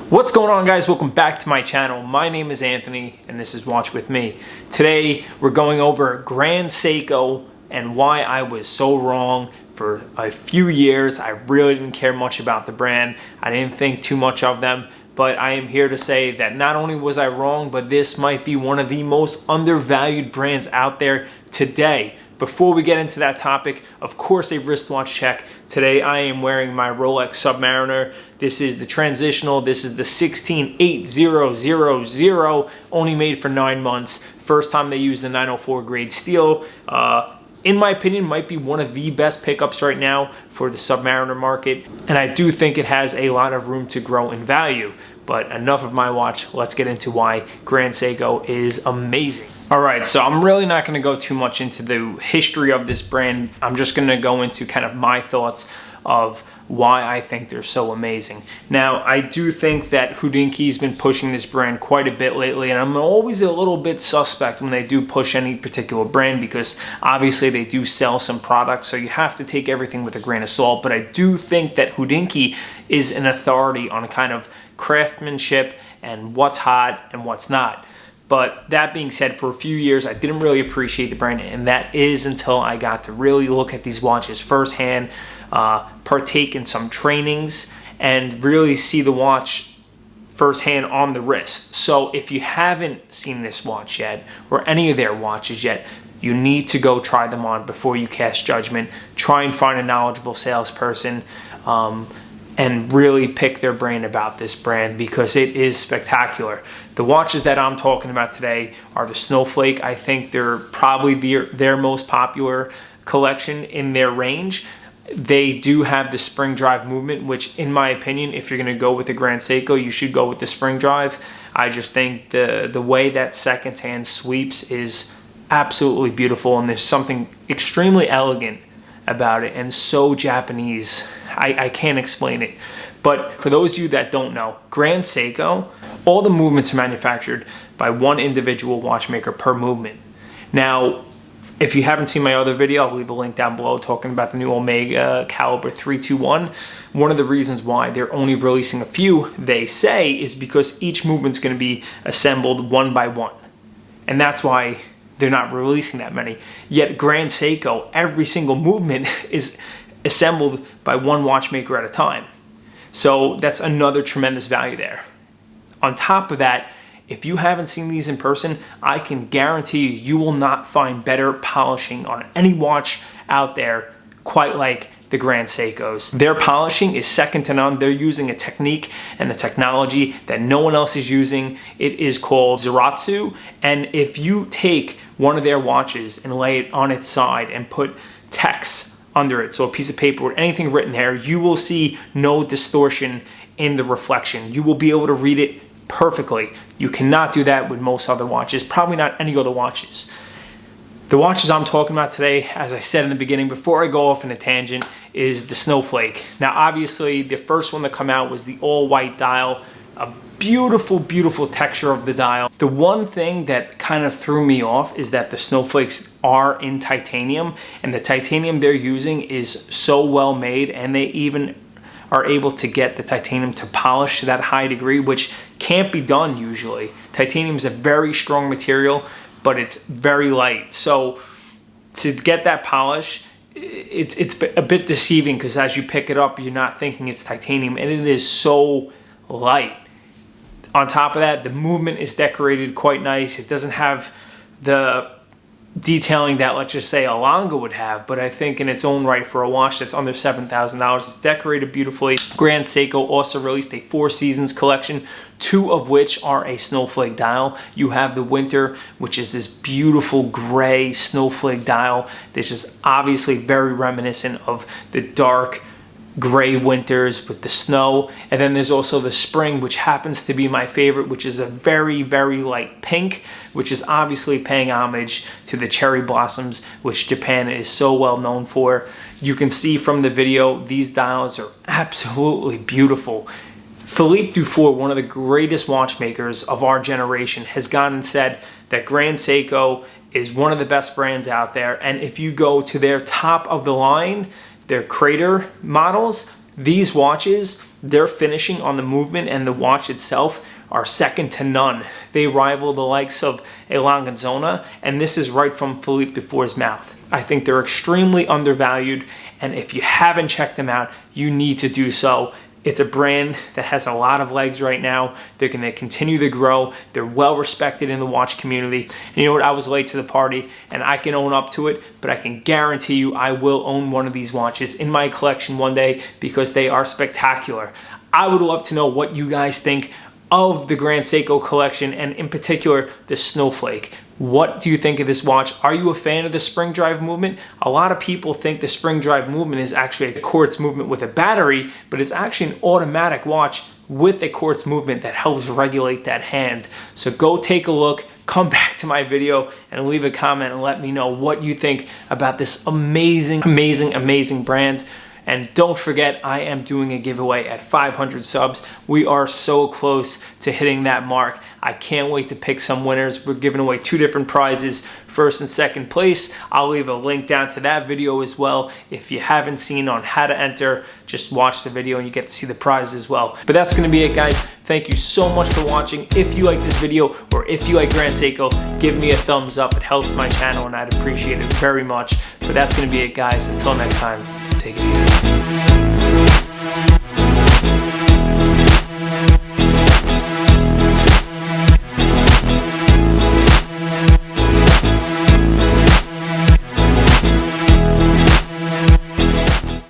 What's going on, guys? Welcome back to my channel. My name is Anthony and this is Watch With Me. Today we're going over Grand Seiko and why I was so wrong. For a few years I really didn't care much about the brand. I didn't think too much of them, but I am here to say that not only was I wrong, but this might be one of the most undervalued brands out there today. Before we get into that topic, of course, a wristwatch check. Today I am wearing my Rolex Submariner. This is the transitional. This is the 168000, only made for 9 months. First time they used the 904 grade steel. In my opinion, might be one of the best pickups right now for the Submariner market. And I do think it has a lot of room to grow in value. But enough of my watch. Let's get into why Grand Seiko is amazing. All right, so I'm really not going to go too much into the history of this brand. I'm just going to go into kind of my thoughts of why I think they're so amazing. Now, I do think that Hodinkee been pushing this brand quite a bit lately, and I'm always a little bit suspect when they do push any particular brand because obviously they do sell some products, so you have to take everything with a grain of salt. But I do think that Hodinkee is an authority on kind of craftsmanship and what's hot and what's not. But that being said, for a few years, I didn't really appreciate the brand, and that is until I got to really look at these watches firsthand, partake in some trainings, and really see the watch firsthand on the wrist. So if you haven't seen this watch yet, or any of their watches yet, you need to go try them on before you cast judgment. Try and find a knowledgeable salesperson, and really pick their brain about this brand because it is spectacular. The watches that I'm talking about today are the Snowflake. I think they're probably their most popular collection in their range. They do have the spring drive movement, which in my opinion, if you're gonna go with the Grand Seiko, you should go with the spring drive. I just think the way that second hand sweeps is absolutely beautiful, and there's something extremely elegant about it and so Japanese. I can't explain it. But for those of you that don't know, Grand Seiko, all the movements are manufactured by one individual watchmaker per movement. Now, if you haven't seen my other video, I'll leave a link down below talking about the new Omega Caliber 321. One of the reasons why they're only releasing a few, they say, is because each movement's going to be assembled one by one. And that's why they're not releasing that many. Yet Grand Seiko, every single movement is assembled by one watchmaker at a time. So that's another tremendous value there. On top of that, if you haven't seen these in person, I can guarantee you will not find better polishing on any watch out there quite like the Grand Seikos. Their polishing is second to none. They're using a technique and a technology that no one else is using. It is called Zeratsu, and if you take one of their watches and lay it on its side and put text under it, so a piece of paper with anything written there, you will see no distortion in the reflection. You will be able to read it perfectly. You cannot do that with most other watches, probably not any other watches. The watches I'm talking about today, as I said in the beginning, before I go off on a tangent, is the Snowflake. Now, obviously, the first one to come out was the all-white dial. A beautiful, beautiful texture of the dial. The one thing that kind of threw me off is that the Snowflakes are in titanium, and the titanium they're using is so well made, and they even are able to get the titanium to polish to that high degree, which can't be done usually. Titanium is a very strong material, but it's very light. So to get that polish, it's a bit deceiving because as you pick it up, you're not thinking it's titanium, and it is so light. On top of that, the movement is decorated quite nice. It doesn't have the detailing that, let's just say, a Longa would have, but I think in its own right for a watch that's under $7,000, it's decorated beautifully. Grand Seiko also released a 4 Seasons collection, 2 of which are a Snowflake dial. You have the winter, which is this beautiful gray Snowflake dial. This is obviously very reminiscent of the dark gray winters with the snow. And then there's also the spring, which happens to be my favorite, which is a very, very light pink, which is obviously paying homage to the cherry blossoms, which Japan is so well known for. You can see from the video, these dials are absolutely beautiful. Philippe Dufour, one of the greatest watchmakers of our generation, has gone and said that Grand Seiko is one of the best brands out there. And if you go to their top of the line, their Crater models, these watches their finishing on the movement and the watch itself are second to none. They rival the likes of a Langanzona, and this is right from Philippe Dufour's mouth. I think they're extremely undervalued, and if you haven't checked them out, you need to do so. It's a brand that has a lot of legs right now. They're going to continue to grow. They're well respected in the watch community. And you know what? I was late to the party, and I can own up to it, but I can guarantee you I will own one of these watches in my collection one day because they are spectacular. I would love to know what you guys think of the Grand Seiko collection, and in particular, the Snowflake. What do you think of this watch? Are you a fan of the spring drive movement? A lot of people think the spring drive movement is actually a quartz movement with a battery, but it's actually an automatic watch with a quartz movement that helps regulate that hand. So go take a look, come back to my video and leave a comment and let me know what you think about this amazing, amazing, amazing brand. And don't forget, I am doing a giveaway at 500 subs. We are so close to hitting that mark. I can't wait to pick some winners. We're giving away 2 different prizes, first and second place. I'll leave a link down to that video as well. If you haven't seen on how to enter, just watch the video and you get to see the prize as well. But that's gonna be it, guys. Thank you so much for watching. If you like this video or if you like Grand Seiko, give me a thumbs up. It helps my channel and I'd appreciate it very much. But that's gonna be it, guys. Until next time, take it easy.